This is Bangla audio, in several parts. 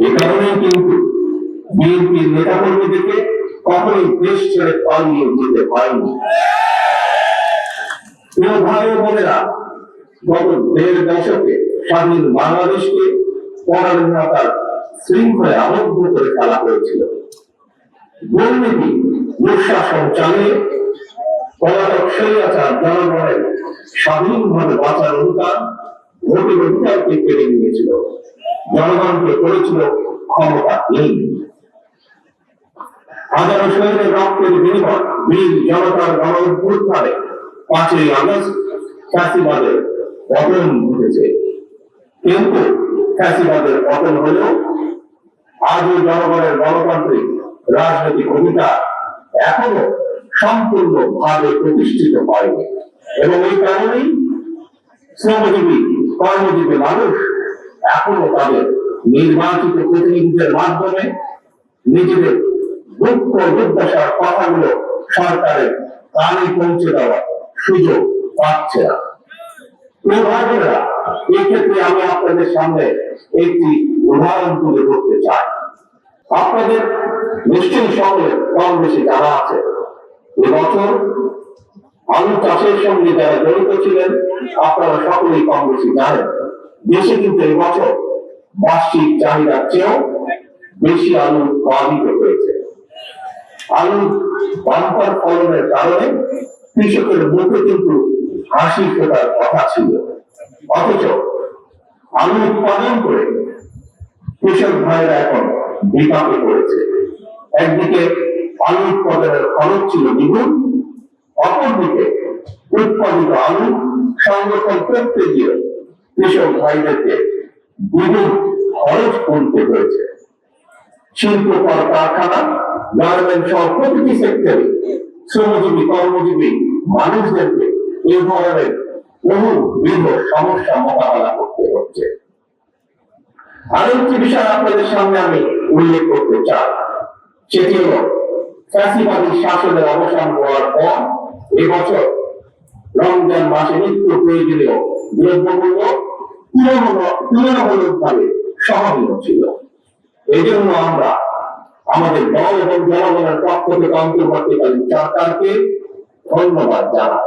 এ কারণেই কিন্তু বিএনপির নেতাকর্মীদেরকে কখনোই দেশ ছেড়ে পালিয়ে যেতে হয়নি। প্রিয় ভাই ও বোনেরা, গত ১.৫ দশকে স্বাধীন বাংলাদেশকে পরাধীনতার শৃঙ্খলে আবদ্ধ করে ফেলা হয়েছিল। দুর্নীতি, দুঃশাসন চালিয়ে পলাতক স্বৈরাচার জনগণের স্বাধীনভাবে বাঁচার অধিকার, ভোটের অধিকারকে কেড়ে নিয়েছিল, জনগণকে করেছিল ক্ষমতাহীন। হাজারো শহীদের রক্তের বিনিময়, বীর জনতার গণ অভ্যুত্থানে ৫ই আগস্ট ফ্যাসিবাদের পতন ঘটেছে। কিন্তু ফ্যাসিবাদের পতন হলেও আজও জনগণের গণতান্ত্রিক রাজনৈতিক অধিকার এখনো সম্পূর্ণভাবে প্রতিষ্ঠিত হয়নি। এবং এই কারণেই শ্রমজীবী, কর্মজীবী মানুষ এখনো তাদের নির্বাচিত প্রতিনিধিদের মাধ্যমে নিজেদের দুঃখ দুর্দশার কথাগুলো সরকারের কানে পৌঁছে দেওয়ার সুযোগ পাচ্ছে না। এক্ষেত্রে আমি আপনাদের সামনে একটি উদাহরণ তুলে ধরতে চাই। আপনাদের নিশ্চয়ই সকলের কম বেশি জানা আছে, এবছর আলু চাষের সঙ্গে যারা জড়িত ছিলেন আপনারা সকলেই কম বেশি জানেন, দেশে কিন্তু এবছর বার্ষিক চাহিদার চেয়েও বেশি আলু উৎপাদিত হয়েছে। আলু বাম্পার ফলনের কারণে কৃষকের মুখে কিন্তু হাসি ফোটার কথা ছিল, অথচ আলু উৎপাদন করে কৃষক ভাইরা এখন বিপাকে পড়েছে। একদিকে আলু উৎপাদনের খরচ ছিল দ্বিগুণ, অপরদিকে উৎপাদিত আলু সংরক্ষণ করতে গিয়ে কৃষক ভাইদেরকে দ্বিগুণ খরচ করতে হয়েছে। শিল্প কারখানা, গার্মেন্ট সহ প্রতিটি সেক্টরে শ্রমজীবী, কর্মজীবী মানুষদেরকে এই ধরনের বহুবিধ সমস্যা মোকাবেলা করতে হচ্ছে। আরেকটি বিষয় আপনাদের সামনে আমি উল্লেখ করতে চাই, সেটি হল ফ্যাসিবাদী শাসনের অবসান হওয়ার পর এবছর রমজান মাসে নিত্য প্রয়োজনীয় দ্রব্যমূল্য তুলনামূলকভাবে সহনীয় ছিল। এই জন্য আমরা আমাদের দল এবং জনগণের পক্ষ থেকে অন্তর্বর্তীকালীন সরকারকে ধন্যবাদ জানাই।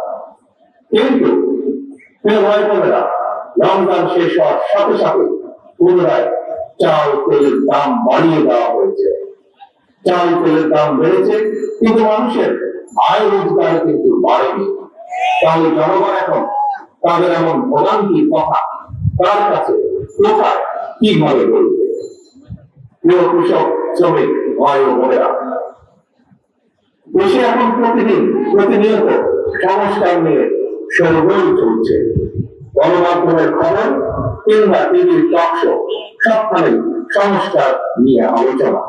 কিন্তু রমজান শেষ হওয়ার সাথে সাথে পুনরায় চাল তেলের দাম বাড়িয়ে দেওয়া হয়েছে। চাল তেলের দাম বেড়েছে, কিন্তু মানুষের আয় রোজগার কিন্তু বাড়েনি। তাহলে জনগণ এখন তাদের এমন ভোগান্তির কথা তার কাছে কোথায় কিভাবে বলবে? প্রিয় কৃষক, শ্রমিক ভাই ও বোনেরা, দেশে এখন প্রতিনিয়ত সংস্কার নিয়ে শোরগোল চলছে। গণমাধ্যমের খবর কিংবা টিভির টক শো, সবখানে সংস্কার নিয়ে আলোচনা।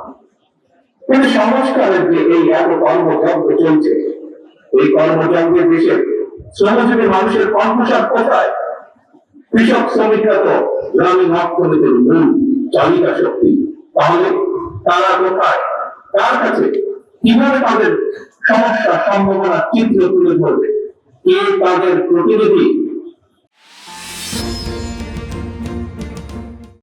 কিন্তু সংস্কারের যে এই এত কর্মযজ্ঞ চলছে, এই কর্মযজ্ঞের দেশের শ্রমজীবী মানুষের কর্মসার কোথায়? কৃষক শ্রমিকরা তো গ্রামীণ অর্থনীতির মূল চালিকা শক্তি। তাহলে তারা কোথায়? তার কাছে কিভাবে তাদের সমস্যা সম্ভাবনা চিত্র তুলে ধরবে? কে তাদের প্রতিনিধি?